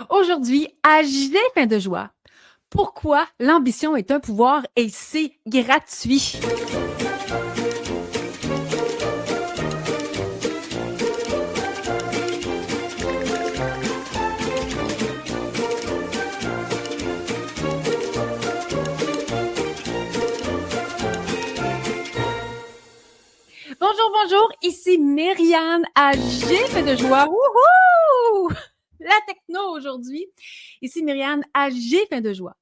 Aujourd'hui, à J'ai fin de joie. Pourquoi l'ambition est un pouvoir et c'est gratuit? Bonjour, bonjour, ici Myriane à J'ai fin de joie. Wouhou! La techno aujourd'hui. Ici Myriane à J'ai fin de joie.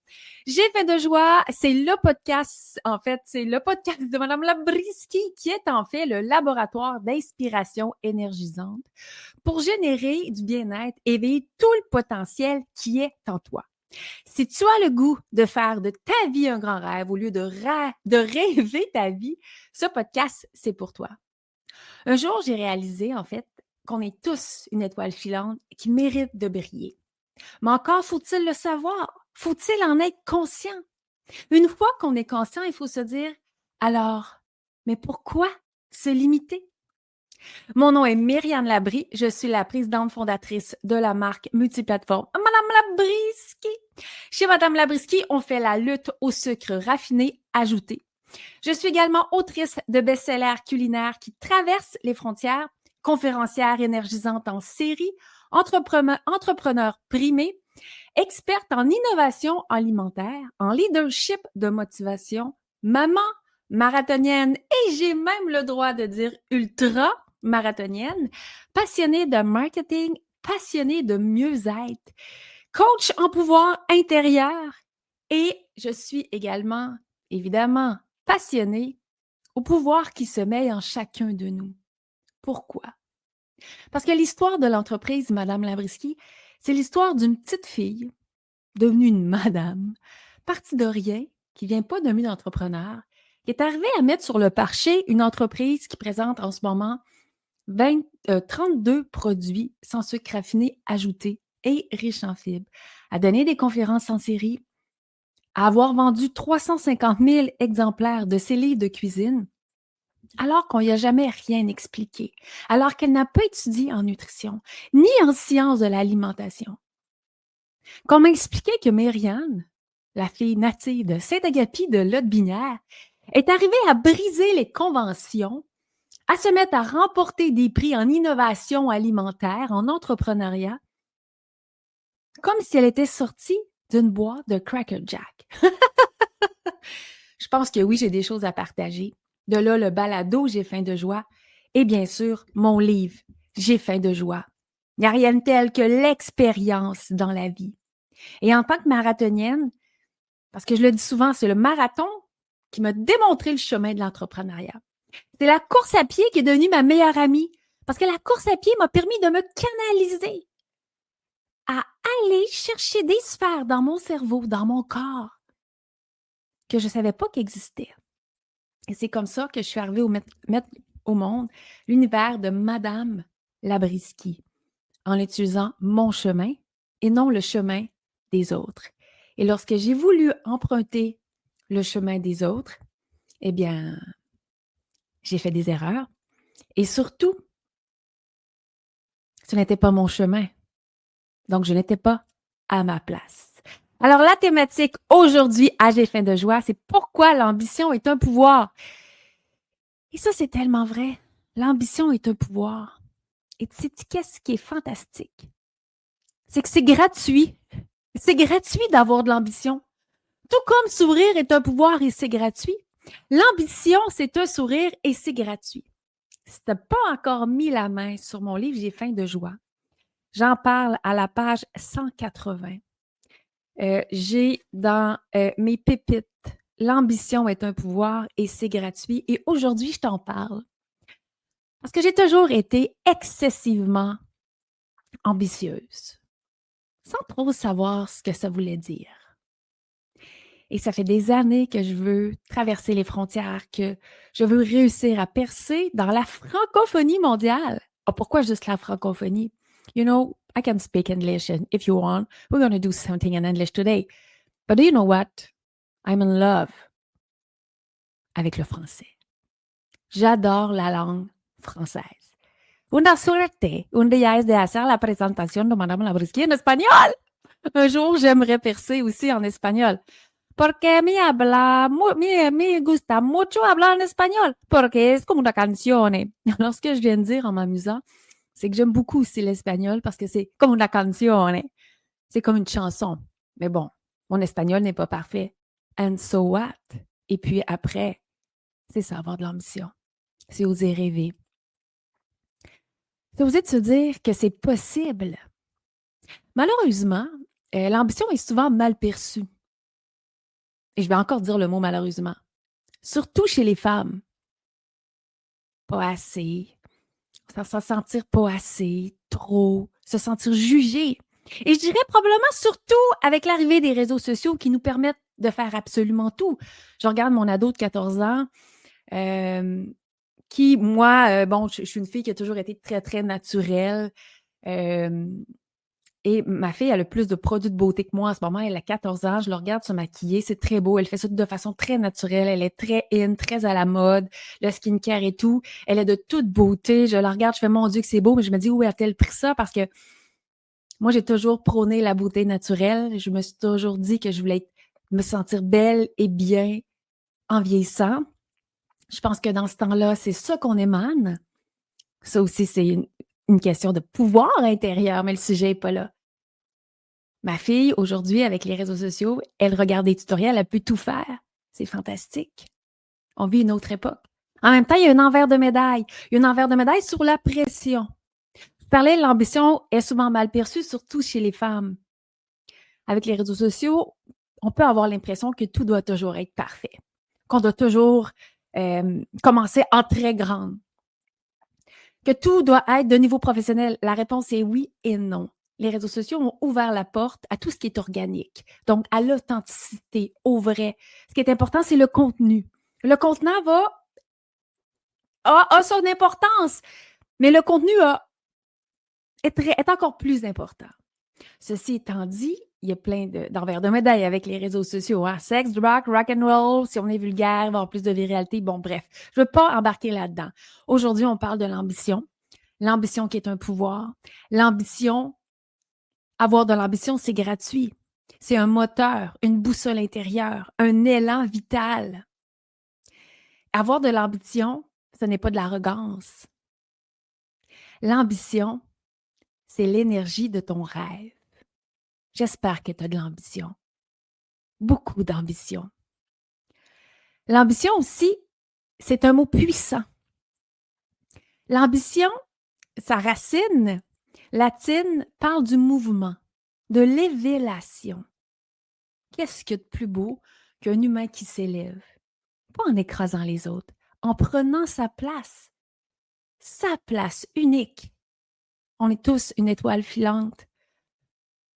J'ai fin de joie, c'est le podcast, en fait, c'est le podcast de Mme Labriski qui est en fait le laboratoire d'inspiration énergisante pour générer du bien-être et éveiller tout le potentiel qui est en toi. Si tu as le goût de faire de ta vie un grand rêve au lieu de rêver ta vie, ce podcast, c'est pour toi. Un jour, j'ai réalisé, en fait, qu'on est tous une étoile filante qui mérite de briller. Mais encore faut-il le savoir? Faut-il en être conscient? Une fois qu'on est conscient, il faut se dire, alors, mais pourquoi se limiter? Mon nom est Myriane Labrie, je suis la présidente fondatrice de la marque multiplateforme Madame Labriski. Chez Madame Labriski, on fait la lutte au sucre raffiné ajouté. Je suis également autrice de best-sellers culinaires qui traversent les frontières, conférencière énergisante en série, entrepreneur primé, experte en innovation alimentaire, en leadership de motivation, maman marathonienne et j'ai même le droit de dire ultra marathonienne, passionnée de marketing, passionnée de mieux-être, coach en pouvoir intérieur et je suis également, évidemment, passionnée au pouvoir qui se met en chacun de nous. Pourquoi? Parce que l'histoire de l'entreprise Madame Labriski, c'est l'histoire d'une petite fille devenue une madame, partie de rien, qui vient pas d'un milieu d'entrepreneur, qui est arrivée à mettre sur le marché une entreprise qui présente en ce moment 32 produits sans sucre raffiné ajouté et riches en fibres, à donner des conférences en série, à avoir vendu 350 000 exemplaires de ses livres de cuisine, alors qu'on n'y a jamais rien expliqué, alors qu'elle n'a pas étudié en nutrition, ni en sciences de l'alimentation. Qu'on m'a expliqué que Myriane, la fille native de Saint-Agapi de Lotbinière, est arrivée à briser les conventions, à se mettre à remporter des prix en innovation alimentaire, en entrepreneuriat, comme si elle était sortie d'une boîte de Cracker Jack. Je pense que oui, j'ai des choses à partager. De là, le balado J'ai faim de joie et bien sûr, mon livre J'ai faim de joie. Il n'y a rien de tel que l'expérience dans la vie. Et en tant que marathonienne, parce que je le dis souvent, c'est le marathon qui m'a démontré le chemin de l'entrepreneuriat. C'est la course à pied qui est devenue ma meilleure amie parce que la course à pied m'a permis de me canaliser à aller chercher des sphères dans mon cerveau, dans mon corps, que je ne savais pas qu'elles existaient. Et c'est comme ça que je suis arrivée mettre au monde l'univers de Madame Labriski en utilisant mon chemin et non le chemin des autres. Et lorsque j'ai voulu emprunter le chemin des autres, eh bien, j'ai fait des erreurs. Et surtout, ce n'était pas mon chemin. Donc, je n'étais pas à ma place. Alors, la thématique aujourd'hui à J'ai faim de joie, c'est pourquoi l'ambition est un pouvoir. Et ça, c'est tellement vrai. L'ambition est un pouvoir. Et tu sais, qu'est-ce qui est fantastique? C'est que c'est gratuit. C'est gratuit d'avoir de l'ambition. Tout comme sourire est un pouvoir et c'est gratuit. L'ambition, c'est un sourire et c'est gratuit. Si tu n'as pas encore mis la main sur mon livre J'ai faim de joie, j'en parle à la page 180. J'ai dans mes pépites, l'ambition est un pouvoir et c'est gratuit. Et aujourd'hui, je t'en parle parce que j'ai toujours été excessivement ambitieuse, sans trop savoir ce que ça voulait dire. Et ça fait des années que je veux traverser les frontières, que je veux réussir à percer dans la francophonie mondiale. Oh, pourquoi juste la francophonie? You know, I can speak English and if you want, we're going to do something in English today. But do you know what? I'm in love avec le français. J'adore la langue française. Una suerte. Un día es de hacer la presentación de Madame Labriski en espagnol. Un jour, j'aimerais percer aussi en espagnol. Porque me gusta mucho hablar en espagnol. Porque es como una canzone. Alors, ce que je viens de dire en m'amusant, c'est que j'aime beaucoup aussi l'espagnol parce que c'est comme una canzone. C'est comme une chanson. Mais bon, mon espagnol n'est pas parfait. And so what? Et puis après, c'est ça, avoir de l'ambition. C'est oser rêver. C'est oser de se dire que c'est possible. Malheureusement, l'ambition est souvent mal perçue. Et je vais encore dire le mot malheureusement. Surtout chez les femmes. Pas assez. Se sentir pas assez, trop, se sentir jugé. Et je dirais probablement surtout avec l'arrivée des réseaux sociaux qui nous permettent de faire absolument tout. Je regarde mon ado de 14 ans qui, moi, bon, je suis une fille qui a toujours été très, très naturelle. Et ma fille, elle a plus de produits de beauté que moi en ce moment. Elle a 14 ans. Je la regarde se maquiller. C'est très beau. Elle fait ça de façon très naturelle. Elle est très in, très à la mode. Le skincare et tout. Elle est de toute beauté. Je la regarde. Je fais, mon Dieu, que c'est beau. Mais je me dis, où a-t-elle pris ça? Parce que moi, j'ai toujours prôné la beauté naturelle. Je me suis toujours dit que je voulais me sentir belle et bien en vieillissant. Je pense que dans ce temps-là, c'est ça qu'on émane. Ça aussi, c'est une question de pouvoir intérieur, mais le sujet n'est pas là. Ma fille, aujourd'hui, avec les réseaux sociaux, elle regarde des tutoriels, elle peut tout faire. C'est fantastique. On vit une autre époque. En même temps, il y a un envers de médaille. Il y a un envers de médaille sur la pression. Je parlais, l'ambition est souvent mal perçue, surtout chez les femmes. Avec les réseaux sociaux, on peut avoir l'impression que tout doit toujours être parfait, qu'on doit toujours commencer en très grande, que tout doit être de niveau professionnel. La réponse est oui et non. Les réseaux sociaux ont ouvert la porte à tout ce qui est organique, donc à l'authenticité, au vrai. Ce qui est important, c'est le contenu. Le contenant a son importance, mais le contenu est encore plus important. Ceci étant dit, il y a plein d'envers de médaille avec les réseaux sociaux. Hein? Sexe, rock and roll, si on est vulgaire, il va y avoir plus de viralité. Bon, bref, je ne veux pas embarquer là-dedans. Aujourd'hui, on parle de l'ambition. L'ambition qui est un pouvoir. L'ambition, avoir de l'ambition, c'est gratuit. C'est un moteur, une boussole intérieure, un élan vital. Avoir de l'ambition, ce n'est pas de l'arrogance. L'ambition, c'est l'énergie de ton rêve. J'espère que tu as de l'ambition. Beaucoup d'ambition. L'ambition aussi, c'est un mot puissant. L'ambition, sa racine latine parle du mouvement, de l'élévation. Qu'est-ce qu'il y a de plus beau qu'un humain qui s'élève? Pas en écrasant les autres, en prenant sa place unique. On est tous une étoile filante.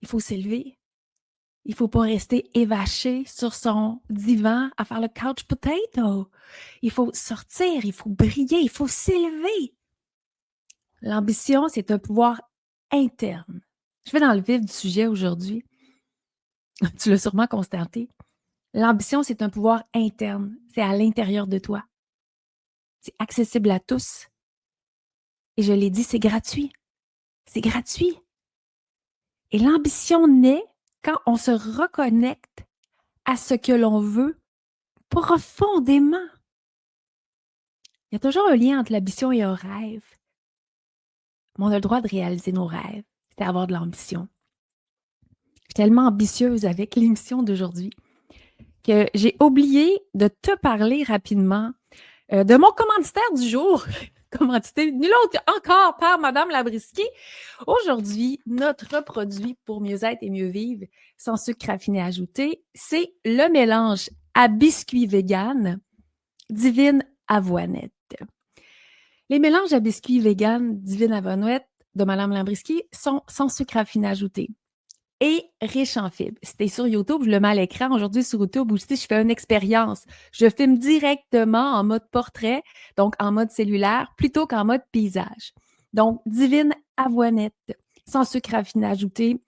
Il faut s'élever. Il ne faut pas rester évaché sur son divan à faire le couch potato. Il faut sortir, il faut briller, il faut s'élever. L'ambition, c'est un pouvoir interne. Je vais dans le vif du sujet aujourd'hui. Tu l'as sûrement constaté. L'ambition, c'est un pouvoir interne. C'est à l'intérieur de toi. C'est accessible à tous. Et je l'ai dit, c'est gratuit. C'est gratuit. Et l'ambition naît quand on se reconnecte à ce que l'on veut profondément. Il y a toujours un lien entre l'ambition et un rêve. Mais on a le droit de réaliser nos rêves. C'est avoir de l'ambition. Je suis tellement ambitieuse avec l'émission d'aujourd'hui que j'ai oublié de te parler rapidement de mon commanditaire du jour. Commandité nul autre encore par Madame Labriski. Aujourd'hui, notre produit pour mieux être et mieux vivre sans sucre raffiné ajouté, c'est le mélange à biscuits vegan Divine Avoinette. Les mélanges à biscuits vegan Divine Avoinette de Madame Labriski sont sans sucre raffiné ajouté et riches en fibres. C'était sur YouTube, je le mets à l'écran. Aujourd'hui, sur YouTube, aussi, je fais une expérience. Je filme directement en mode portrait, donc en mode cellulaire, plutôt qu'en mode paysage. Donc, Divine Avoinette, sans sucre raffiné ajouté.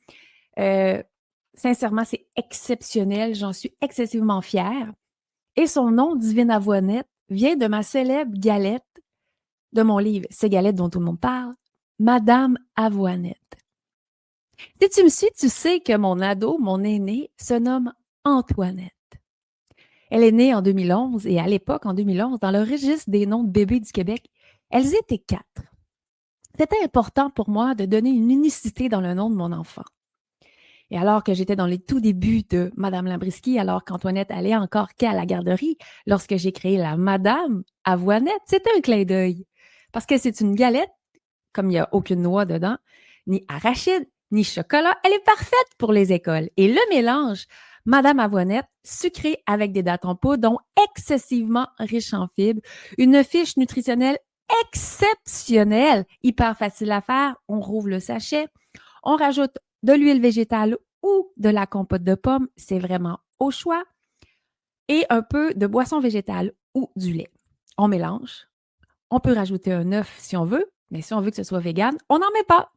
Sincèrement, c'est exceptionnel. J'en suis excessivement fière. Et son nom, Divine Avoinette, vient de ma célèbre galette de mon livre « Ces galettes dont tout le monde parle », Madame Avoinette. Si tu me suis, tu sais que mon ado, mon aîné, se nomme Antoinette. Elle est née en 2011 et à l'époque, en 2011, dans le registre des noms de bébés du Québec, elles étaient 4. C'était important pour moi de donner une unicité dans le nom de mon enfant. Et alors que j'étais dans les tout débuts de Madame Lambriski, alors qu'Antoinette allait encore qu'à la garderie, lorsque j'ai créé la Madame Avoinette, c'était un clin d'œil. Parce que c'est une galette, comme il n'y a aucune noix dedans, ni arachide, ni chocolat, elle est parfaite pour les écoles. Et le mélange Madame Avoinette, sucré avec des dattes en poudre, donc excessivement riche en fibres, une fiche nutritionnelle exceptionnelle, hyper facile à faire, on rouvre le sachet, on rajoute de l'huile végétale ou de la compote de pommes, c'est vraiment au choix, et un peu de boisson végétale ou du lait. On mélange. On peut rajouter un œuf si on veut, mais si on veut que ce soit vegan, on n'en met pas.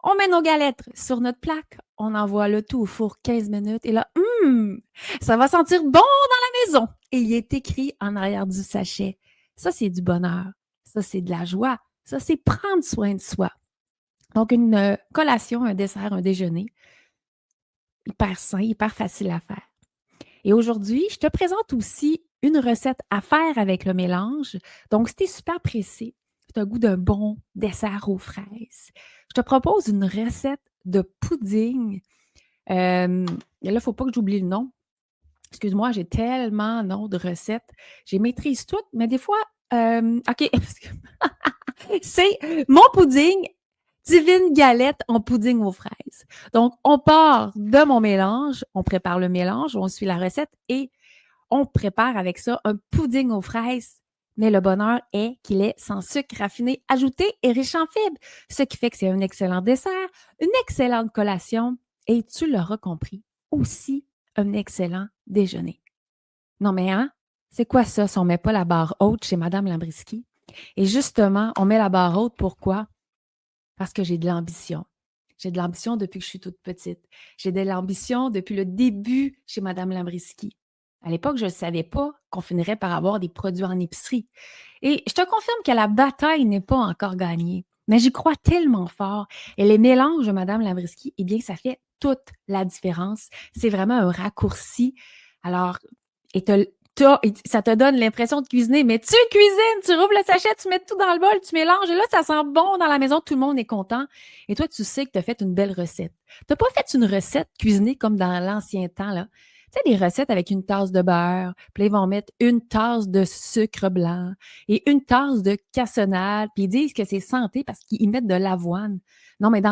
On met nos galettes sur notre plaque, on envoie le tout au four 15 minutes et là, ça va sentir bon dans la maison. Et il est écrit en arrière du sachet. Ça, c'est du bonheur. Ça, c'est de la joie. Ça, c'est prendre soin de soi. Donc, une collation, un dessert, un déjeuner, hyper sain, hyper facile à faire. Et aujourd'hui, je te présente aussi une recette à faire avec le mélange. Donc, si tu es super pressé, tu as le goût d'un bon dessert aux fraises, je te propose une recette de pudding. Là, il ne faut pas que j'oublie le nom. Excuse-moi, j'ai tellement de recettes. Je les maîtrise toutes, mais des fois, OK, c'est mon pudding, divine galette en pudding aux fraises. Donc, on part de mon mélange, on prépare le mélange, on suit la recette et on prépare avec ça un pudding aux fraises. Mais le bonheur est qu'il est sans sucre raffiné, ajouté et riche en fibres, ce qui fait que c'est un excellent dessert, une excellente collation et tu l'auras compris, aussi un excellent déjeuner. Non mais hein, c'est quoi ça si on ne met pas la barre haute chez Madame Lambriski? Et justement, on met la barre haute, pourquoi? Parce que j'ai de l'ambition. J'ai de l'ambition depuis que je suis toute petite. J'ai de l'ambition depuis le début chez Madame Lambriski. À l'époque, je ne savais pas qu'on finirait par avoir des produits en épicerie. Et je te confirme que la bataille n'est pas encore gagnée. Mais j'y crois tellement fort. Et les mélanges de Madame Lambriski, eh bien, ça fait toute la différence. C'est vraiment un raccourci. Alors, ça te donne l'impression de cuisiner, mais tu cuisines, tu rouvres le sachet, tu mets tout dans le bol, tu mélanges, et là, ça sent bon dans la maison, tout le monde est content. Et toi, tu sais que tu as fait une belle recette. Tu n'as pas fait une recette cuisinée comme dans l'ancien temps, là. Tu sais, des recettes avec une tasse de beurre, puis là, ils vont mettre une tasse de sucre blanc et une tasse de cassonade, puis ils disent que c'est santé parce qu'ils mettent de l'avoine. Non, mais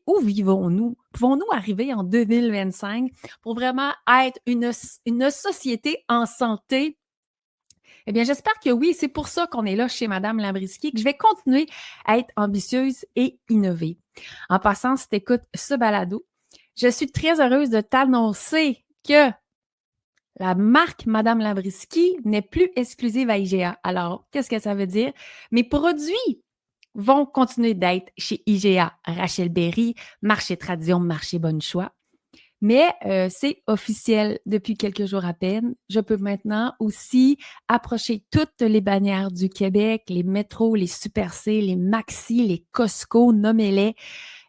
où vivons-nous? Pouvons-nous arriver en 2025 pour vraiment être une société en santé? Eh bien, j'espère que oui. C'est pour ça qu'on est là chez Madame Lambriski, que je vais continuer à être ambitieuse et innover. En passant, si tu écoutes ce balado, je suis très heureuse de t'annoncer que la marque Madame Lambriski n'est plus exclusive à IGA. Alors, qu'est-ce que ça veut dire? Mes produits vont continuer d'être chez IGA, Rachel Berry, Marché Tradition, Marché Bonne Choix. Mais c'est officiel depuis quelques jours à peine. Je peux maintenant aussi approcher toutes les bannières du Québec, les métros, les Super C, les Maxi, les Costco, nommez-les,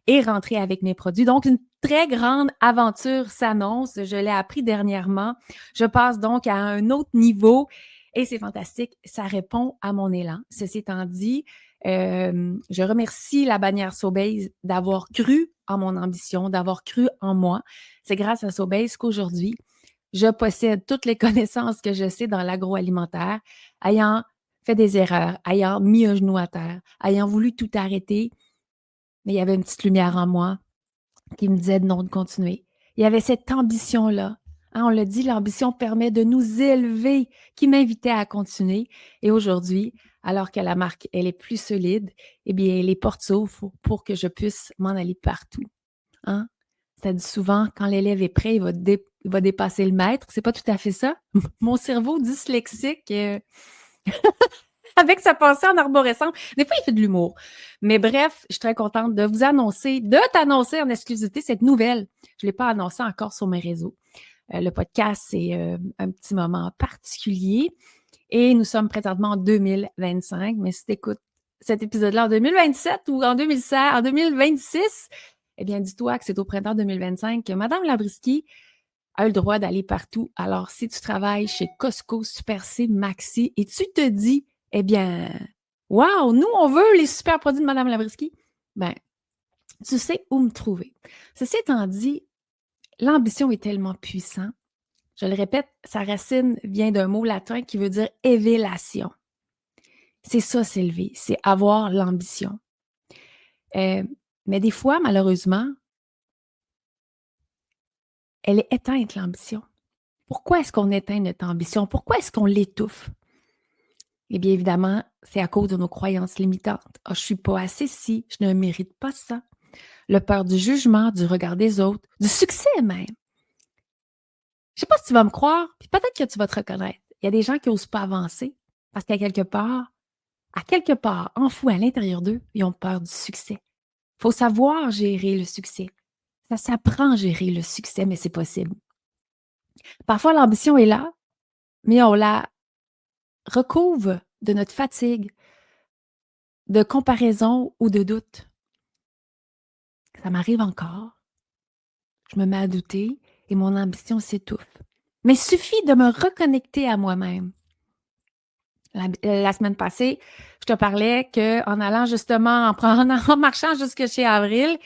et rentrer avec mes produits. Donc, une très grande aventure s'annonce. Je l'ai appris dernièrement. Je passe donc à un autre niveau et c'est fantastique. Ça répond à mon élan. Ceci étant dit, je remercie la bannière Sobeys d'avoir cru en mon ambition, d'avoir cru en moi. C'est grâce à Sobeys qu'aujourd'hui, je possède toutes les connaissances que je sais dans l'agroalimentaire, ayant fait des erreurs, ayant mis un genou à terre, ayant voulu tout arrêter, mais il y avait une petite lumière en moi qui me disait non de continuer. Il y avait cette ambition-là. Hein, on l'a dit, l'ambition permet de nous élever, qui m'invitait à continuer. Et aujourd'hui, alors que la marque, elle est plus solide, eh bien, les portes s'ouvrent pour que je puisse m'en aller partout. Hein? Ça dit souvent, quand l'élève est prêt, il va dépasser le maître. C'est pas tout à fait ça. Mon cerveau dyslexique, avec sa pensée en arborescence, des fois, il fait de l'humour. Mais bref, je suis très contente de t'annoncer en exclusivité cette nouvelle. Je ne l'ai pas annoncée encore sur mes réseaux. Le podcast, c'est un petit moment particulier. Et nous sommes présentement en 2025, mais si tu écoutes cet épisode-là en 2027 ou en 2016, en 2026, eh bien, dis-toi que c'est au printemps 2025 que Madame Labriski a le droit d'aller partout. Alors, si tu travailles chez Costco, Super C, Maxi et tu te dis, eh bien, wow, nous, on veut les super produits de Madame Labriski, ben, tu sais où me trouver. Ceci étant dit, l'ambition est tellement puissante. Je le répète, sa racine vient d'un mot latin qui veut dire évélation. C'est ça, s'élever, c'est avoir l'ambition. Mais des fois, malheureusement, elle est éteinte, l'ambition. Pourquoi est-ce qu'on éteint notre ambition? Pourquoi est-ce qu'on l'étouffe? Eh bien, évidemment, c'est à cause de nos croyances limitantes. Ah, je ne suis pas assez ci, je ne mérite pas ça. Le peur du jugement, du regard des autres, du succès même. Je ne sais pas si tu vas me croire, puis peut-être que tu vas te reconnaître. Il y a des gens qui n'osent pas avancer parce qu'à quelque part, enfouis à l'intérieur d'eux, ils ont peur du succès. Il faut savoir gérer le succès. Ça s'apprend à gérer le succès, mais c'est possible. Parfois, l'ambition est là, mais on la recouvre de notre fatigue, de comparaison ou de doute. Ça m'arrive encore. Je me mets à douter et mon ambition s'étouffe. Mais il suffit de me reconnecter à moi-même. La semaine passée, je te parlais qu'en allant justement, en marchant jusque chez Avril,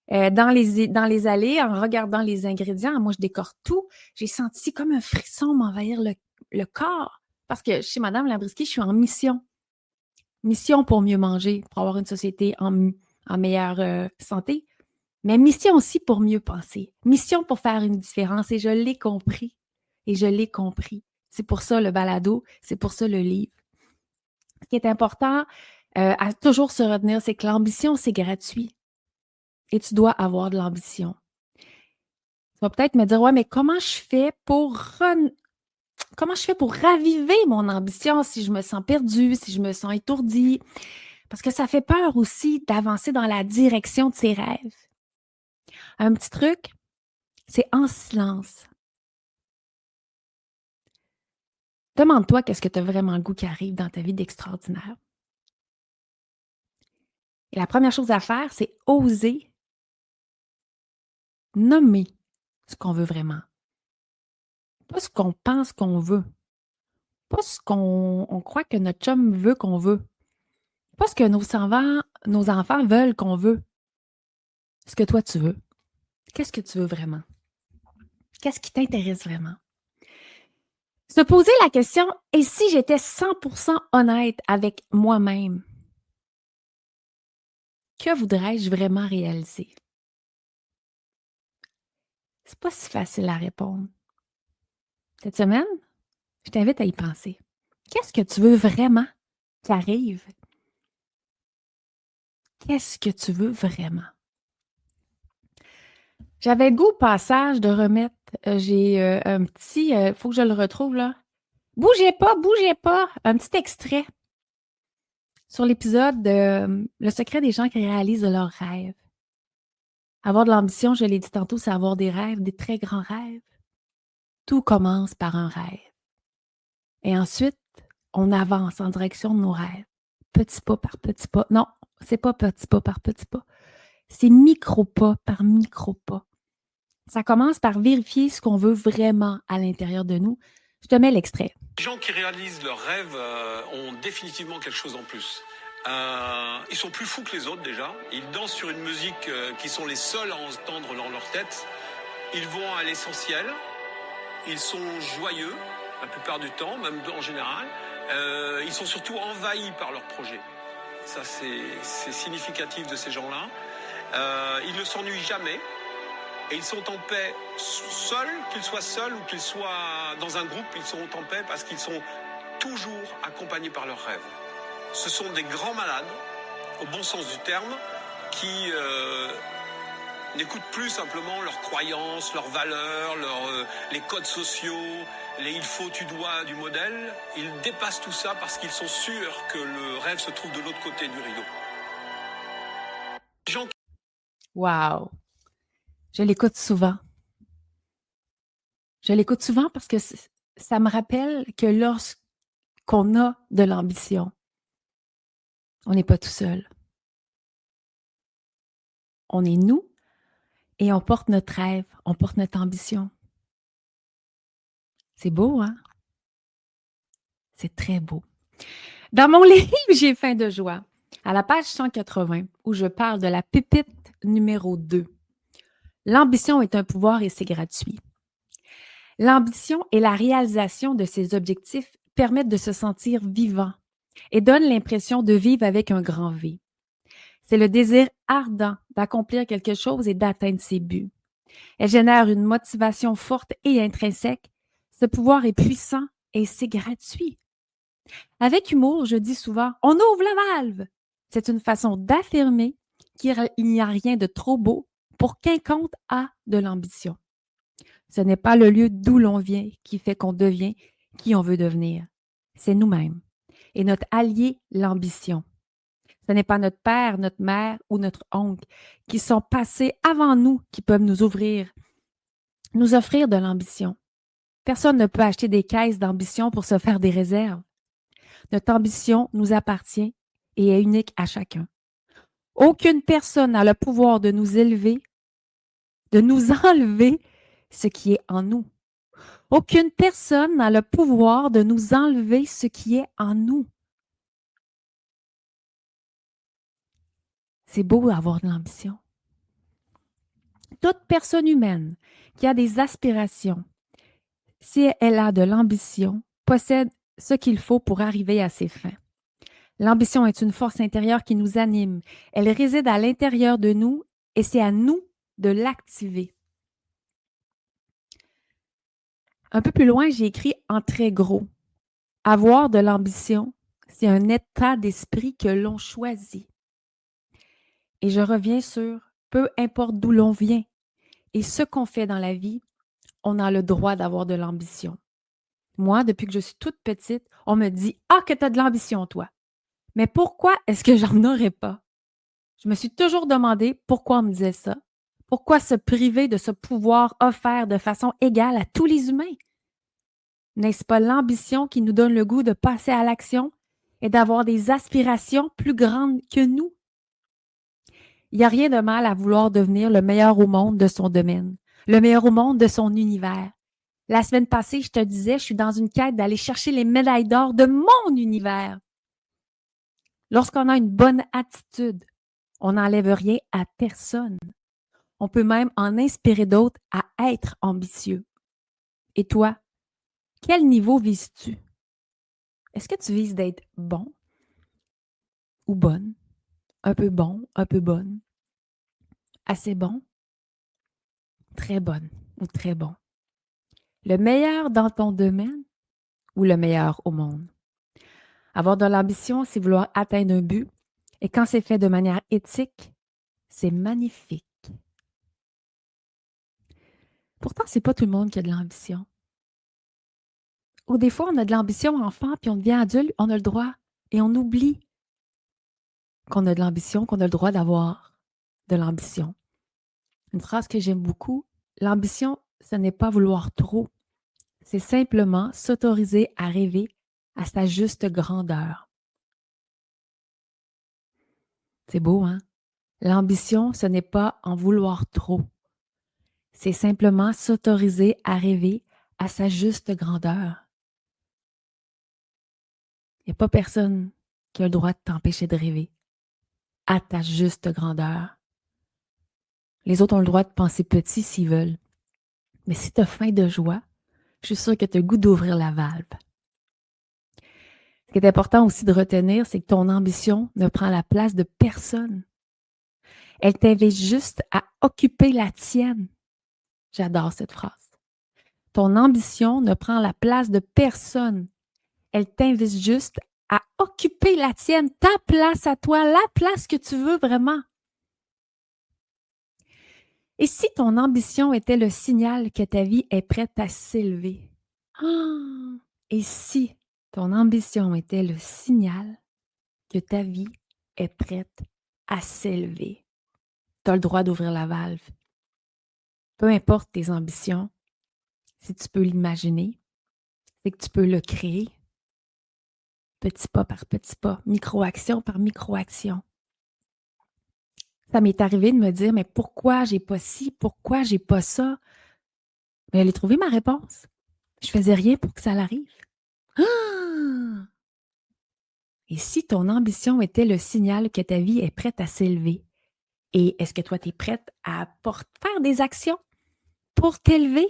dans les allées, en regardant les ingrédients, moi je décore tout, j'ai senti comme un frisson m'envahir le corps. Parce que chez Madame Labriski, je suis en mission. Mission pour mieux manger, pour avoir une société en meilleure santé. Mais mission aussi pour mieux penser. Mission pour faire une différence. Et je l'ai compris. Et je l'ai compris. C'est pour ça le balado, c'est pour ça le livre. Ce qui est important à toujours se retenir, c'est que l'ambition, c'est gratuit. Et tu dois avoir de l'ambition. Tu vas peut-être me dire, ouais, mais comment je fais pour raviver mon ambition si je me sens perdue, si je me sens étourdie? Parce que ça fait peur aussi d'avancer dans la direction de ses rêves. Un petit truc, c'est en silence. Demande-toi qu'est-ce que tu as vraiment le goût qui arrive dans ta vie d'extraordinaire. Et la première chose à faire, c'est oser nommer ce qu'on veut vraiment. Pas ce qu'on pense qu'on veut. Pas ce qu'on croit que notre chum veut qu'on veut. Pas ce que nos enfants veulent qu'on veut. Ce que toi, tu veux. Qu'est-ce que tu veux vraiment? Qu'est-ce qui t'intéresse vraiment? Se poser la question, et si j'étais 100% honnête avec moi-même? Que voudrais-je vraiment réaliser? C'est pas si facile à répondre. Cette semaine, je t'invite à y penser. Qu'est-ce que tu veux vraiment qui arrive? Qu'est-ce que tu veux vraiment? J'avais le goût au passage de remettre, j'ai un petit, faut que je le retrouve là. Bougez pas, un petit extrait sur l'épisode de Le secret des gens qui réalisent leurs rêves. Avoir de l'ambition, je l'ai dit tantôt, c'est avoir des rêves, des très grands rêves. Tout commence par un rêve. Et ensuite, on avance en direction de nos rêves. Petit pas par petit pas. Non, c'est pas petit pas par petit pas. C'est micro pas par micro pas. Ça commence par vérifier ce qu'on veut vraiment à l'intérieur de nous. Je te mets l'extrait. Les gens qui réalisent leurs rêves ont définitivement quelque chose en plus. Ils sont plus fous que les autres déjà. Ils dansent sur une musique qui sont les seuls à entendre dans leur tête. Ils vont à l'essentiel. Ils sont joyeux la plupart du temps, même en général. Ils sont surtout envahis par leur projet. Ça, c'est significatif de ces gens-là. Ils ne s'ennuient jamais. Et ils sont en paix seuls, qu'ils soient seuls ou qu'ils soient dans un groupe, ils sont en paix parce qu'ils sont toujours accompagnés par leurs rêves. Ce sont des grands malades, au bon sens du terme, qui n'écoutent plus simplement leurs croyances, leurs valeurs, les codes sociaux, les il faut, tu dois du modèle. Ils dépassent tout ça parce qu'ils sont sûrs que le rêve se trouve de l'autre côté du rideau. Wow! Je l'écoute souvent. Je l'écoute souvent parce que ça me rappelle que lorsqu'on a de l'ambition, On n'est pas tout seul. On est nous et on porte notre rêve, on porte notre ambition. C'est beau, hein? C'est très beau. Dans mon livre, j'ai faim de joie, à la page 180, où je parle de la pépite numéro 2. L'ambition est un pouvoir et c'est gratuit. L'ambition et la réalisation de ses objectifs permettent de se sentir vivant et donnent l'impression de vivre avec un grand V. C'est le désir ardent d'accomplir quelque chose et d'atteindre ses buts. Elle génère une motivation forte et intrinsèque. Ce pouvoir est puissant et c'est gratuit. Avec humour, je dis souvent « on ouvre la valve ». C'est une façon d'affirmer qu'il n'y a rien de trop beau pour quiconque a de l'ambition. Ce n'est pas le lieu d'où l'on vient qui fait qu'on devient qui on veut devenir. C'est nous-mêmes et notre allié, l'ambition. Ce n'est pas notre père, notre mère ou notre oncle qui sont passés avant nous qui peuvent nous offrir de l'ambition. Personne ne peut acheter des caisses d'ambition pour se faire des réserves. Notre ambition nous appartient et est unique à chacun. Aucune personne n'a le pouvoir de nous élever, de nous enlever ce qui est en nous. Aucune personne n'a le pouvoir de nous enlever ce qui est en nous. C'est beau d'avoir de l'ambition. Toute personne humaine qui a des aspirations, si elle a de l'ambition, possède ce qu'il faut pour arriver à ses fins. L'ambition est une force intérieure qui nous anime. Elle réside à l'intérieur de nous et c'est à nous de l'activer. Un peu plus loin, j'ai écrit en très gros. Avoir de l'ambition, c'est un état d'esprit que l'on choisit. Et je reviens sur peu importe d'où l'on vient et ce qu'on fait dans la vie, on a le droit d'avoir de l'ambition. Moi, depuis que je suis toute petite, on me dit « Ah, que tu as de l'ambition, toi! » Mais pourquoi est-ce que j'en aurais pas? Je me suis toujours demandé pourquoi on me disait ça. Pourquoi se priver de ce pouvoir offert de façon égale à tous les humains? N'est-ce pas l'ambition qui nous donne le goût de passer à l'action et d'avoir des aspirations plus grandes que nous? Il n'y a rien de mal à vouloir devenir le meilleur au monde de son domaine, le meilleur au monde de son univers. La semaine passée, je te disais, je suis dans une quête d'aller chercher les médailles d'or de mon univers. Lorsqu'on a une bonne attitude, on n'enlève rien à personne. On peut même en inspirer d'autres à être ambitieux. Et toi, quel niveau vises-tu? Est-ce que tu vises d'être bon ou bonne? Un peu bon, un peu bonne? Assez bon? Très bonne ou très bon? Le meilleur dans ton domaine ou le meilleur au monde? Avoir de l'ambition, c'est vouloir atteindre un but. Et quand c'est fait de manière éthique, c'est magnifique. Pourtant, c'est pas tout le monde qui a de l'ambition. Ou des fois, on a de l'ambition enfant, puis on devient adulte, on a le droit. Et on oublie qu'on a de l'ambition, qu'on a le droit d'avoir de l'ambition. Une phrase que j'aime beaucoup, l'ambition, ce n'est pas vouloir trop. C'est simplement s'autoriser à rêver à sa juste grandeur. C'est beau, hein? L'ambition, ce n'est pas en vouloir trop. C'est simplement s'autoriser à rêver à sa juste grandeur. Il n'y a pas personne qui a le droit de t'empêcher de rêver à ta juste grandeur. Les autres ont le droit de penser petit s'ils veulent. Mais si tu as faim de joie, je suis sûre que tu as le goût d'ouvrir la valve. Ce qui est important aussi de retenir, c'est que ton ambition ne prend la place de personne. Elle t'invite juste à occuper la tienne. J'adore cette phrase. Ton ambition ne prend la place de personne. Elle t'invite juste à occuper la tienne, ta place à toi, la place que tu veux vraiment. Et si ton ambition était le signal que ta vie est prête à s'élever? Et si ton ambition était le signal que ta vie est prête à s'élever? Tu as le droit d'ouvrir la valve. Peu importe tes ambitions, si tu peux l'imaginer, c'est que tu peux le créer. petit pas par petit pas, micro-action par micro-action. Ça m'est arrivé de me dire, mais pourquoi j'ai pas ci, pourquoi j'ai pas ça? Mais elle a trouvé ma réponse. Je faisais rien pour que ça l'arrive. Ah! Et si ton ambition était le signal que ta vie est prête à s'élever, et est-ce que toi, tu es prête à faire des actions pour t'élever?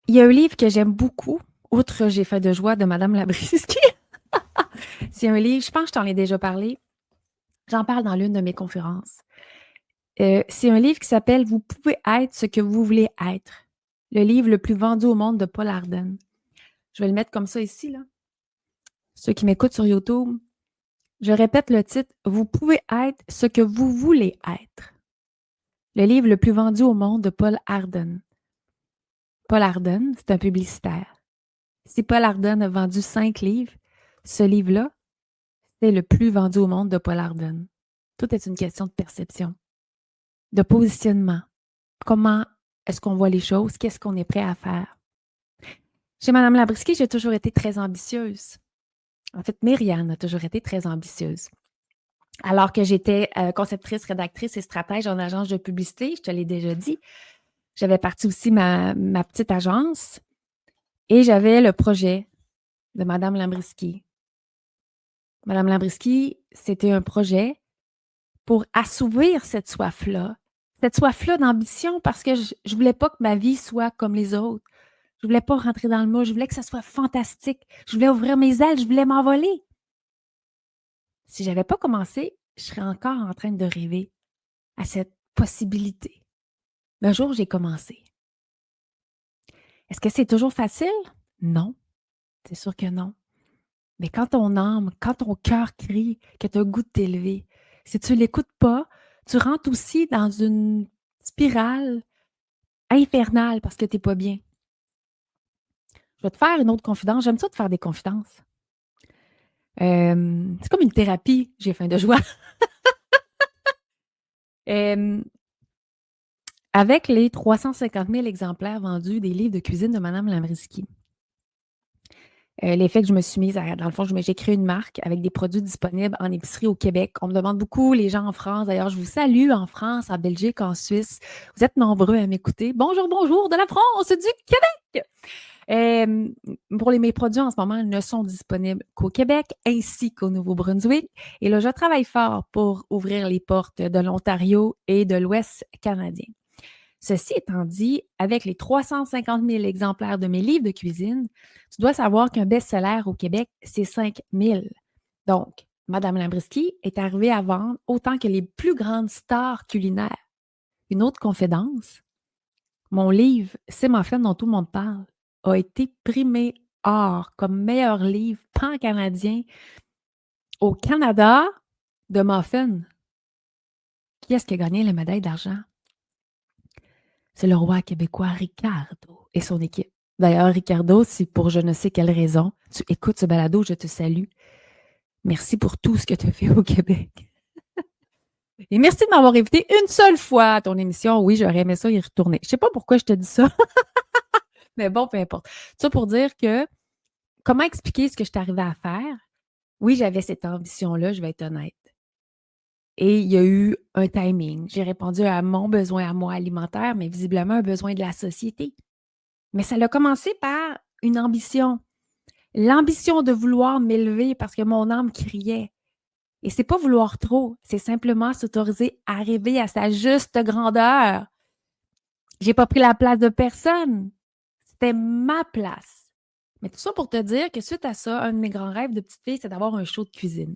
Il y a un livre que j'aime beaucoup, outre J'ai fait de joie de Madame Labriski. C'est un livre, je pense que je t'en ai déjà parlé. J'en parle dans l'une de mes conférences. C'est un livre qui s'appelle Vous pouvez être ce que vous voulez être. Le livre le plus vendu au monde de Paul Arden. Je vais le mettre comme ça ici, là. Ceux qui m'écoutent sur YouTube, je répète le titre. Vous pouvez être ce que vous voulez être. Le livre le plus vendu au monde de Paul Arden. Paul Arden, c'est un publicitaire. Si Paul Arden a vendu 5 livres, ce livre-là, c'est le plus vendu au monde de Paul Arden. Tout est une question de perception, de positionnement. Comment est-ce qu'on voit les choses? Qu'est-ce qu'on est prêt à faire? Chez Mme Labriski, j'ai toujours été très ambitieuse. En fait, Myriane a toujours été très ambitieuse. Alors que j'étais conceptrice, rédactrice et stratège en agence de publicité, je te l'ai déjà dit, j'avais parti aussi ma petite agence et j'avais le projet de Mme Labriski. Mme Labriski, c'était un projet pour assouvir cette soif-là d'ambition parce que je ne voulais pas que ma vie soit comme les autres. Je ne voulais pas rentrer dans le moule, je voulais que ça soit fantastique. Je voulais ouvrir mes ailes, je voulais m'envoler. Si je n'avais pas commencé, je serais encore en train de rêver à cette possibilité. Mais un jour, j'ai commencé. Est-ce que c'est toujours facile? Non, c'est sûr que non. Mais quand ton âme, quand ton cœur crie que tu as le goût de t'élever, si tu ne l'écoutes pas, tu rentres aussi dans une spirale infernale parce que tu n'es pas bien. Je vais te faire une autre confidence. J'aime ça te faire des confidences. C'est comme une thérapie, j'ai faim de joie. Avec les 350 000 exemplaires vendus des livres de cuisine de Mme Labriski, l'effet que je me suis mise à, dans le fond, j'ai créé une marque avec des produits disponibles en épicerie au Québec. On me demande beaucoup, les gens en France. D'ailleurs, je vous salue en France, en Belgique, en Suisse. Vous êtes nombreux à m'écouter. Bonjour, bonjour de la France, du Québec! Mes produits en ce moment ne sont disponibles qu'au Québec ainsi qu'au Nouveau-Brunswick. Et là, je travaille fort pour ouvrir les portes de l'Ontario et de l'Ouest canadien. Ceci étant dit, avec les 350 000 exemplaires de mes livres de cuisine, tu dois savoir qu'un best-seller au Québec, c'est 5 000. Donc, Mme Labriski est arrivée à vendre autant que les plus grandes stars culinaires. Une autre confidence, mon livre « C'est Muffin dont tout le monde parle » a été primé or comme meilleur livre pan-canadien au Canada de muffins. Qui est-ce qui a gagné la médaille d'argent? C'est le roi québécois Ricardo et son équipe. D'ailleurs, Ricardo, si pour je ne sais quelle raison, tu écoutes ce balado, je te salue. Merci pour tout ce que tu as fait au Québec. Et merci de m'avoir invité une seule fois à ton émission. Oui, j'aurais aimé ça y retourner. Je ne sais pas pourquoi je te dis ça. Mais bon, peu importe. Ça pour dire que comment expliquer ce que je t'arrivais à faire? Oui, j'avais cette ambition-là, je vais être honnête. Et il y a eu un timing. J'ai répondu à mon besoin à moi alimentaire, mais visiblement un besoin de la société. Mais ça a commencé par une ambition. L'ambition de vouloir m'élever parce que mon âme criait. Et c'est pas vouloir trop, c'est simplement s'autoriser à rêver à sa juste grandeur. J'ai pas pris la place de personne. C'était ma place. Mais tout ça pour te dire que suite à ça, un de mes grands rêves de petite fille, c'est d'avoir un show de cuisine.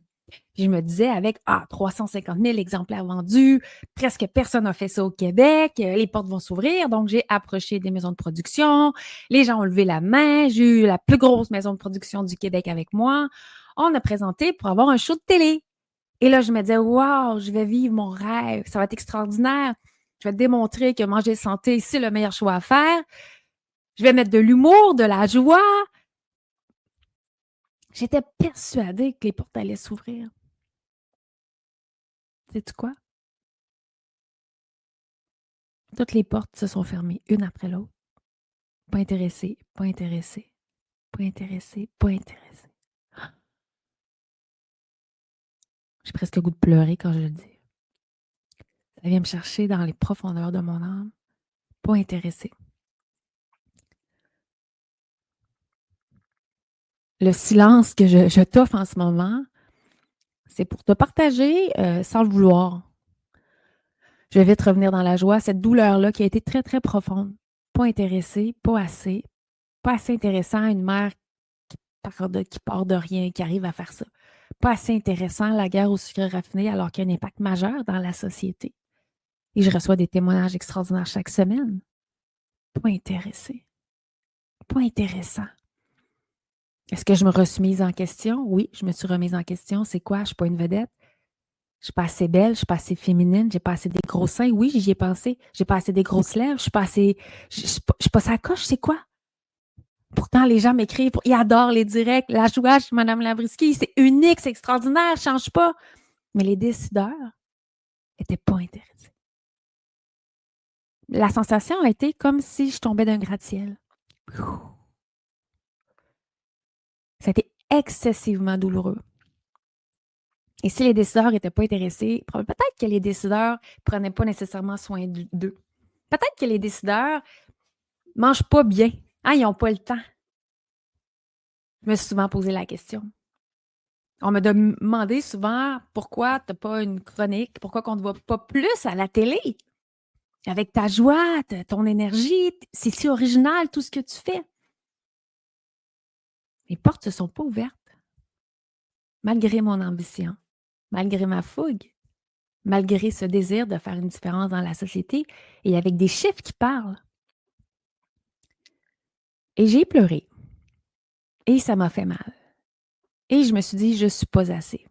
Puis je me disais avec 350 000 exemplaires vendus, presque personne n'a fait ça au Québec, les portes vont s'ouvrir. Donc, j'ai approché des maisons de production, les gens ont levé la main, j'ai eu la plus grosse maison de production du Québec avec moi. On a présenté pour avoir un show de télé. Et là, je me disais, wow, je vais vivre mon rêve, ça va être extraordinaire. Je vais te démontrer que manger santé, c'est le meilleur choix à faire. Je vais mettre de l'humour, de la joie. J'étais persuadée que les portes allaient s'ouvrir. Sais-tu quoi? Toutes les portes se sont fermées, une après l'autre. Pas intéressé, pas intéressé, pas intéressé, pas intéressé. J'ai presque le goût de pleurer quand je le dis. Ça vient me chercher dans les profondeurs de mon âme. Pas intéressé. Le silence que je t'offre en ce moment, c'est pour te partager sans le vouloir. Je vais vite revenir dans la joie, cette douleur-là qui a été très, très profonde. Pas intéressée, pas assez intéressant, une mère qui part de rien, qui arrive à faire ça. Pas assez intéressant, la guerre au sucre raffiné, alors qu'il y a un impact majeur dans la société. Et je reçois des témoignages extraordinaires chaque semaine. Pas intéressé. Pas intéressant. Est-ce que je me suis mise en question? Oui, je me suis remise en question. C'est quoi? Je ne suis pas une vedette. Je ne suis pas assez belle, je ne suis pas assez féminine, j'ai pas assez des gros seins. Oui, j'y ai pensé. J'ai pas assez des grosses lèvres, je suis pas assez. Je suis pas sa coche, c'est quoi? Pourtant, les gens m'écrivent, ils adorent les directs. La joie chez Mme Labriski, c'est unique, c'est extraordinaire, ne change pas. Mais les décideurs n'étaient pas intéressés. La sensation a été comme si je tombais d'un gratte-ciel. Ça a été excessivement douloureux. Et si les décideurs n'étaient pas intéressés, peut-être que les décideurs ne prenaient pas nécessairement soin d'eux. Peut-être que les décideurs ne mangent pas bien. Ah, ils n'ont pas le temps. Je me suis souvent posé la question. On me demandé souvent pourquoi tu n'as pas une chronique, pourquoi on ne te voit pas plus à la télé. Avec ta joie, ton énergie, c'est si original tout ce que tu fais. Les portes ne se sont pas ouvertes. Malgré mon ambition, malgré ma fougue, malgré ce désir de faire une différence dans la société et avec des chiffres qui parlent. Et j'ai pleuré. Et ça m'a fait mal. Et je me suis dit, je ne suis pas assez.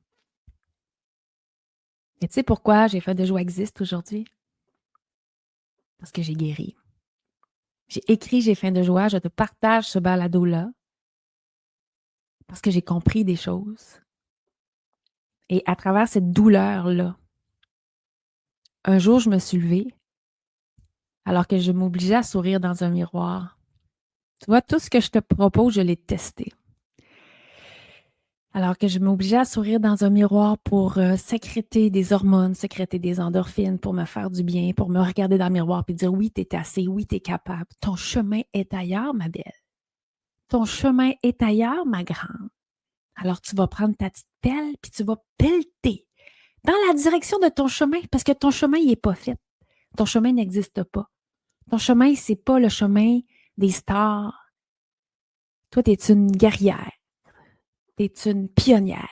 Et tu sais pourquoi j'ai fait de joie existe aujourd'hui? Parce que j'ai guéri. J'ai écrit J'ai faim de joie, je te partage ce balado-là parce que j'ai compris des choses. Et à travers cette douleur-là, un jour, je me suis levée alors que je m'obligeais à sourire dans un miroir. Tu vois, tout ce que je te propose, je l'ai testé. Alors que je m'obligeais à sourire dans un miroir pour sécréter des hormones, sécréter des endorphines, pour me faire du bien, pour me regarder dans le miroir et dire oui, tu es assez, oui, tu es capable. Ton chemin est ailleurs, ma belle. Ton chemin est ailleurs, ma grande. Alors, tu vas prendre ta petite pelle puis tu vas pelleter dans la direction de ton chemin parce que ton chemin, il n'est pas fait. Ton chemin n'existe pas. Ton chemin, ce n'est pas le chemin des stars. Toi, tu es une guerrière. Tu es une pionnière.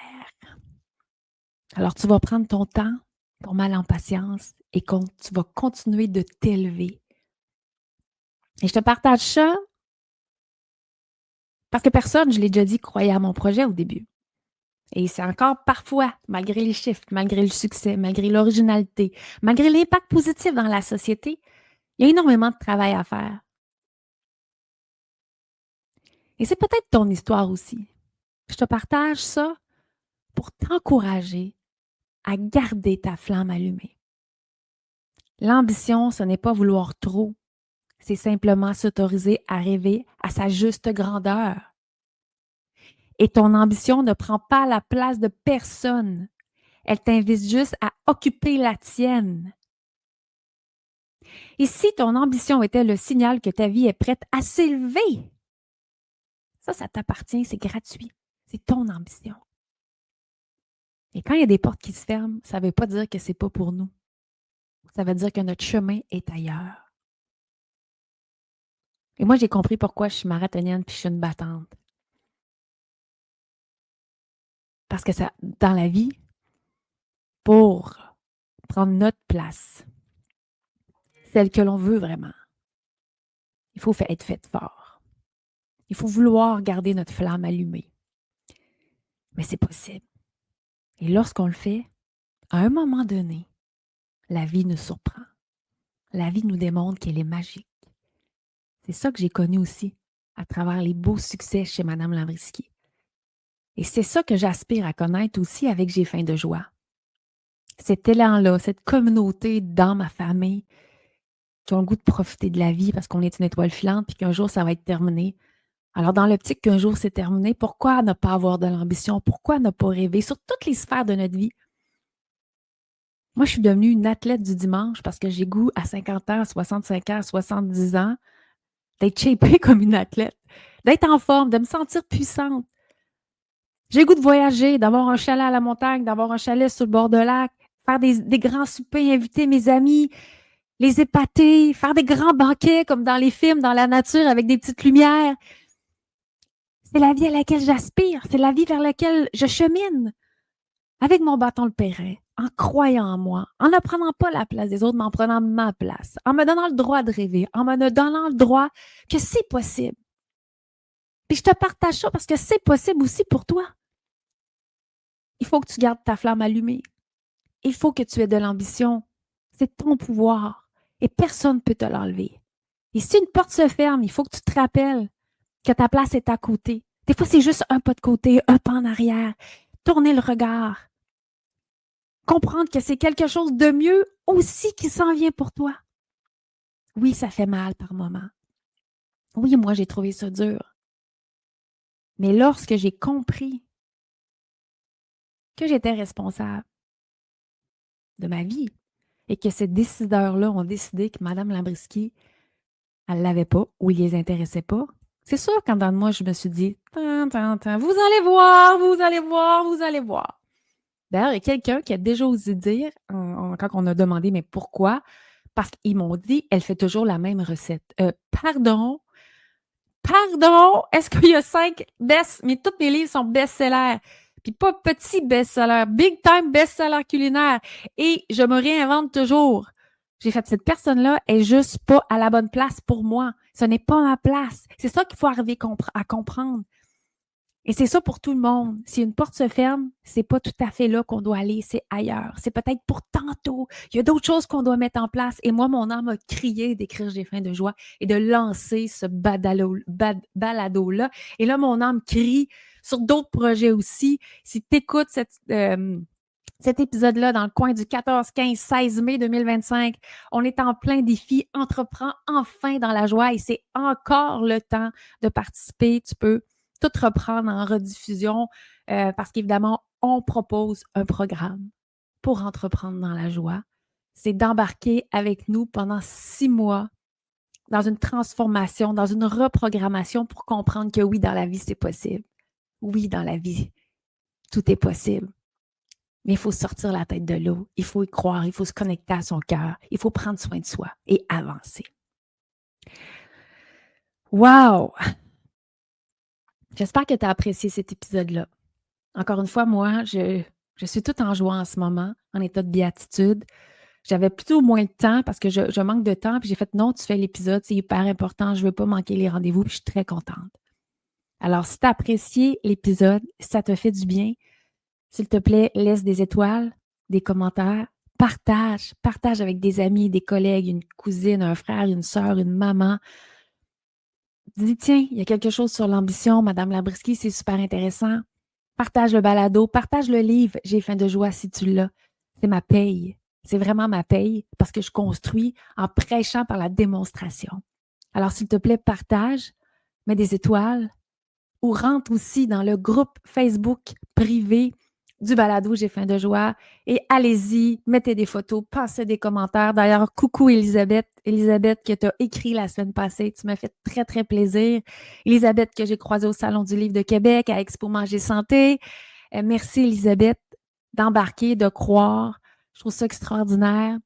Alors, tu vas prendre ton temps, ton mal en patience et tu vas continuer de t'élever. Et je te partage ça parce que personne, je l'ai déjà dit, croyait à mon projet au début. Et c'est encore parfois, malgré les chiffres, malgré le succès, malgré l'originalité, malgré l'impact positif dans la société, il y a énormément de travail à faire. Et c'est peut-être ton histoire aussi. Je te partage ça pour t'encourager à garder ta flamme allumée. L'ambition, ce n'est pas vouloir trop, c'est simplement s'autoriser à rêver à sa juste grandeur. Et ton ambition ne prend pas la place de personne. Elle t'invite juste à occuper la tienne. Et si ton ambition était le signal que ta vie est prête à s'élever, ça t'appartient, c'est gratuit. C'est ton ambition. Et quand il y a des portes qui se ferment, ça ne veut pas dire que ce n'est pas pour nous. Ça veut dire que notre chemin est ailleurs. Et moi, j'ai compris pourquoi je suis marathonienne puis je suis une battante. Parce que ça, dans la vie, pour prendre notre place, celle que l'on veut vraiment, il faut être fait fort. Il faut vouloir garder notre flamme allumée. Mais c'est possible. Et lorsqu'on le fait, à un moment donné, la vie nous surprend. La vie nous démontre qu'elle est magique. C'est ça que j'ai connu aussi à travers les beaux succès chez Mme Labriski. Et c'est ça que j'aspire à connaître aussi avec J'ai faim de joie. Cet élan-là, cette communauté dans ma famille qui ont le goût de profiter de la vie parce qu'on est une étoile filante puis qu'un jour, ça va être terminé. Alors, dans l'optique qu'un jour c'est terminé, pourquoi ne pas avoir de l'ambition? Pourquoi ne pas rêver sur toutes les sphères de notre vie? Moi, je suis devenue une athlète du dimanche parce que j'ai goût à 50 ans, à 65 ans, à 70 ans, d'être shapée comme une athlète, d'être en forme, de me sentir puissante. J'ai le goût de voyager, d'avoir un chalet à la montagne, d'avoir un chalet sur le bord de lac, faire des grands soupers, inviter mes amis, les épater, faire des grands banquets comme dans les films, dans la nature avec des petites lumières. C'est la vie à laquelle j'aspire, c'est la vie vers laquelle je chemine avec mon bâton le Perret, en croyant en moi, en ne prenant pas la place des autres, mais en prenant ma place, en me donnant le droit de rêver, en me donnant le droit que c'est possible. Puis je te partage ça parce que c'est possible aussi pour toi. Il faut que tu gardes ta flamme allumée. Il faut que tu aies de l'ambition. C'est ton pouvoir et personne ne peut te l'enlever. Et si une porte se ferme, il faut que tu te rappelles que ta place est à côté. Des fois, c'est juste un pas de côté, un pas en arrière. Tourner le regard. Comprendre que c'est quelque chose de mieux aussi qui s'en vient pour toi. Oui, ça fait mal par moments. Oui, moi, j'ai trouvé ça dur. Mais lorsque j'ai compris que j'étais responsable de ma vie et que ces décideurs-là ont décidé que Mme Lambriski, elle ne l'avait pas ou il ne les intéressait pas, c'est sûr qu'en dedans de moi, je me suis dit, vous allez voir, vous allez voir, vous allez voir. D'ailleurs, il y a quelqu'un qui a déjà osé dire, quand on a demandé, mais pourquoi? Parce qu'ils m'ont dit, elle fait toujours la même recette. Pardon, est-ce qu'il y a 5 best, mais tous mes livres sont best-sellers. Puis pas petits best-sellers, big time best-sellers culinaires. Et je me réinvente toujours. J'ai fait cette personne-là est juste pas à la bonne place pour moi. Ce n'est pas ma place. C'est ça qu'il faut arriver à comprendre. Et c'est ça pour tout le monde. Si une porte se ferme, c'est pas tout à fait là qu'on doit aller, c'est ailleurs. C'est peut-être pour tantôt. Il y a d'autres choses qu'on doit mettre en place. Et moi, mon âme a crié d'écrire J'ai faim de joie et de lancer ce balado-là. Et là, mon âme crie sur d'autres projets aussi. Si tu écoutes cet épisode-là dans le coin du 14, 15, 16 mai 2025, on est en plein défi. Entreprends enfin dans la joie et c'est encore le temps de participer. Tu peux tout reprendre en rediffusion parce qu'évidemment, on propose un programme pour entreprendre dans la joie. C'est d'embarquer avec nous pendant 6 mois dans une transformation, dans une reprogrammation pour comprendre que oui, dans la vie, c'est possible. Oui, dans la vie, tout est possible. Mais il faut sortir la tête de l'eau, il faut y croire, il faut se connecter à son cœur, il faut prendre soin de soi et avancer. Wow! J'espère que tu as apprécié cet épisode-là. Encore une fois, moi, je suis toute en joie en ce moment, en état de béatitude. J'avais plutôt moins de temps parce que je manque de temps. Puis j'ai fait non, tu fais l'épisode, c'est hyper important, je ne veux pas manquer les rendez-vous. Puis je suis très contente. Alors, si tu as apprécié l'épisode, si ça te fait du bien, s'il te plaît, laisse des étoiles, des commentaires, partage avec des amis, des collègues, une cousine, un frère, une sœur, une maman. Dis, tiens, il y a quelque chose sur l'ambition, Madame Lambriski, c'est super intéressant. Partage le balado, partage le livre. J'ai faim de joie si tu l'as. C'est ma paye. C'est vraiment ma paye parce que je construis en prêchant par la démonstration. Alors, s'il te plaît, partage, mets des étoiles ou rentre aussi dans le groupe Facebook privé du balado J'ai faim de joie et allez-y, mettez des photos, passez des commentaires. D'ailleurs, coucou Elisabeth qui t'a écrit la semaine passée. Tu m'as fait très, très plaisir. Elisabeth que j'ai croisée au Salon du Livre de Québec à Expo Manger Santé. Merci Elisabeth d'embarquer, de croire. Je trouve ça extraordinaire.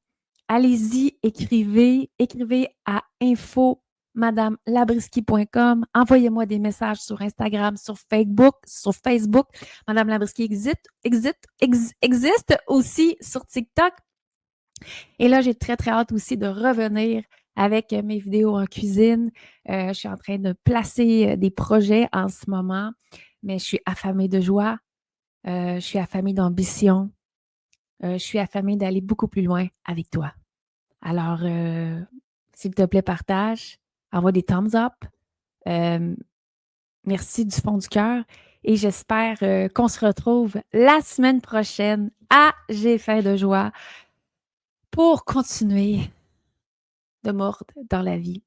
Allez-y, écrivez à info@madamelabriski.com. Envoyez-moi des messages sur Instagram, sur Facebook. Madame Labriski existe aussi sur TikTok. Et là, j'ai très, très hâte aussi de revenir avec mes vidéos en cuisine. Je suis en train de placer des projets en ce moment, mais je suis affamée de joie. Je suis affamée d'ambition. Je suis affamée d'aller beaucoup plus loin avec toi. Alors, s'il te plaît, partage, envoie des thumbs up. Merci du fond du cœur et j'espère qu'on se retrouve la semaine prochaine à J'ai faim de joie pour continuer de mordre dans la vie.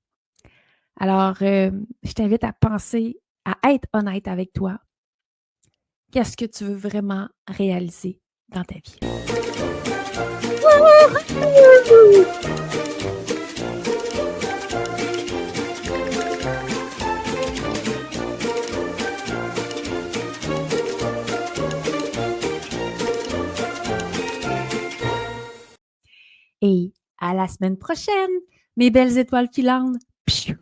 Alors, je t'invite à penser à être honnête avec toi. Qu'est-ce que tu veux vraiment réaliser dans ta vie? Et à la semaine prochaine, mes belles étoiles filantes. Pfiou!